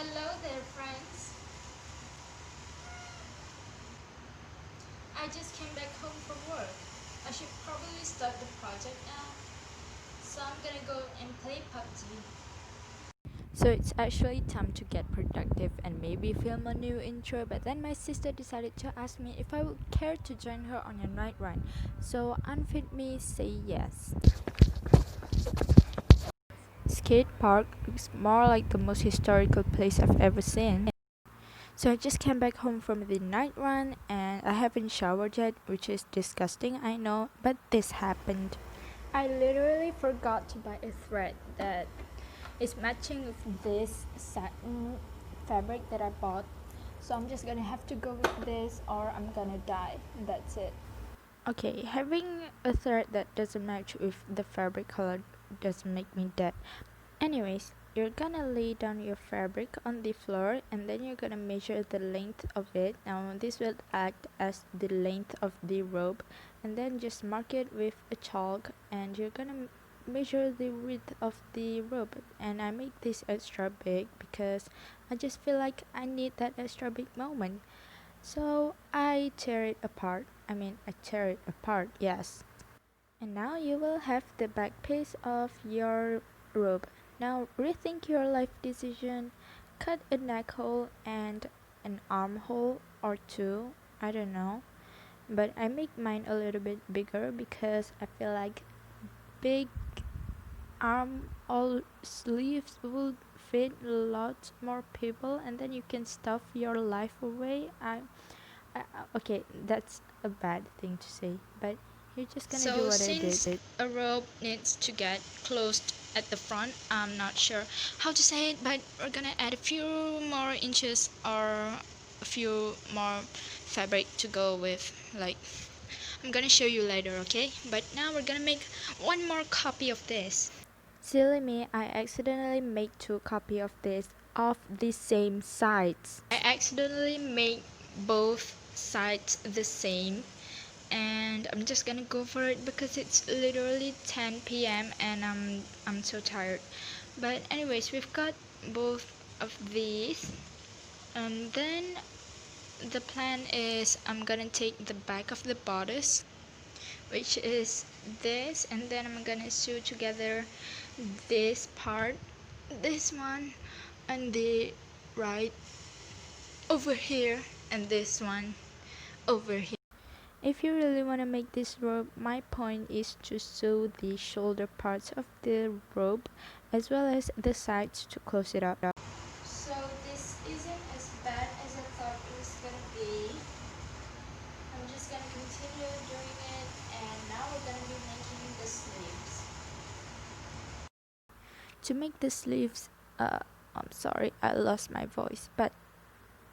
Hello there, friends. I just came back home from work. I should probably start the project now. So I'm gonna go and play PUBG. So it's actually time to get productive and maybe film a new intro, but then my sister decided to ask me if I would care to join her on a night run. So unfit me say yes. Skate park looks more like the most historical place I've ever seen. So I just came back home from the night run and I haven't showered yet, which is disgusting, I know, but this happened. I literally forgot to buy a thread that is matching with this satin fabric that I bought. So I'm just gonna have to go with this or I'm gonna die. That's it. Okay, having a thread that doesn't match with the fabric color doesn't make me dead. Anyways, you're gonna lay down your fabric on the floor and then you're gonna measure the length of it. Now this will act as the length of the robe, and then just mark it with a chalk and you're gonna measure the width of the robe. And I make this extra big because I just feel like I need that extra big moment. So I tear it apart. I tear it apart, yes. And now you will have the back piece of your robe. Now rethink your life decision. Cut a neck hole and an armhole or two. I don't know. But I make mine a little bit bigger because I feel like big arm all sleeves would fit lots more people and then you can stuff your life away. Okay, that's a bad thing to say, but you're just gonna do So what I since did. a robe needs to get closed at the front, I'm not sure how to say it, but we're gonna add a few more inches or a few more fabric to go with. Like, I'm gonna show you later, okay? But now we're gonna make one more copy of this. Silly me, I accidentally made two copy of this of the same sides. I accidentally made both sides the same, and I'm just gonna go for it because it's literally 10 p.m. and I'm so tired. But anyways, we've got both of these, and then the plan is I'm gonna take the back of the bodice, which is this, and then I'm gonna sew together this part, this one, and the right over here, and this one over here. If you really want to make this robe, my point is to sew the shoulder parts of the robe as well as the sides to close it up. So this isn't as bad as I thought it was gonna be. I'm just gonna continue doing it, and now we're gonna be making the sleeves. To make the sleeves, I'm sorry, I lost my voice, but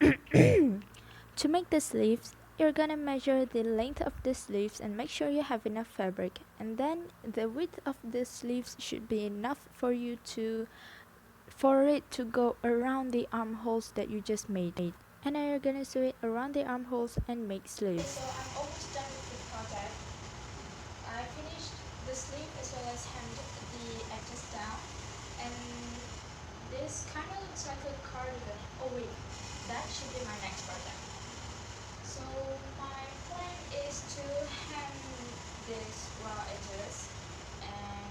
to make the sleeves, you're gonna measure the length of the sleeves and make sure you have enough fabric, and then the width of the sleeves should be enough for it to go around the armholes that you just made. And now you're gonna sew it around the armholes and make Okay, sleeves. so I'm almost done with the project. I finished the sleeve as well as hemmed the edges down, and this kind of looks like a cardigan. Oh wait, that should be my next project. So my plan is to hem this raw edges and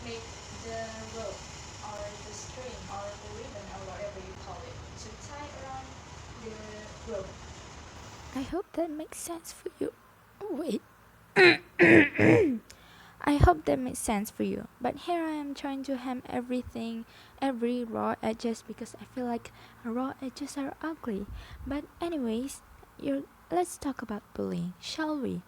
make the rope or the string or the ribbon or whatever you call it to tie around the rope. I hope that makes sense for you. Wait. I hope that makes sense for you. But here I am trying to hem everything, every raw edges because I feel like raw edges are ugly. But anyways, let's talk about bullying, shall we?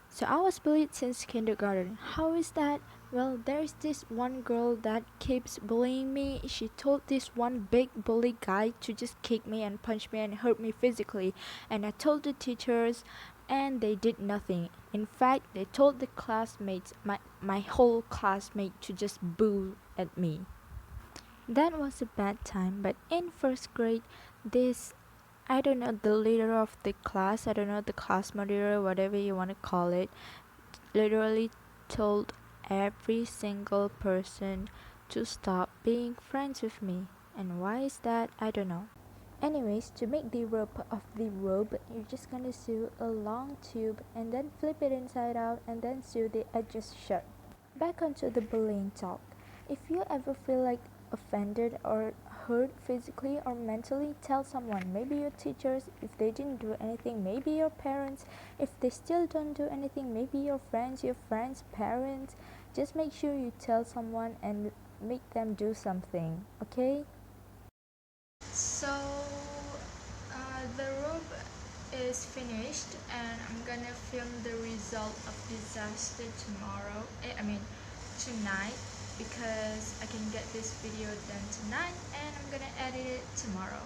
So I was bullied since kindergarten. How is that? Well, there's this one girl that keeps bullying me. She told this one big bully guy to just kick me and punch me and hurt me physically. And I told the teachers and they did nothing. In fact, they told the classmates, my whole classmate to just boo at me. That was a bad time, but in first grade, this I don't know, the leader of the class, I don't know, the class monitor, whatever you want to call it, literally told every single person to stop being friends with me. And why is that? I don't know. Anyways, to make the rope of the robe, you're just gonna sew a long tube and then flip it inside out and then sew the edges shut. Back onto the bullying talk. If you ever feel like offended or hurt physically or mentally, tell someone. Maybe your teachers, if they didn't do anything, maybe your parents, if they still don't do anything, maybe your friends' parents. Just make sure you tell someone and make them do something, okay? So the robe is finished, and I'm gonna film the result of disaster tomorrow. I mean tonight, because I can get this video done tonight and I'm gonna edit it tomorrow.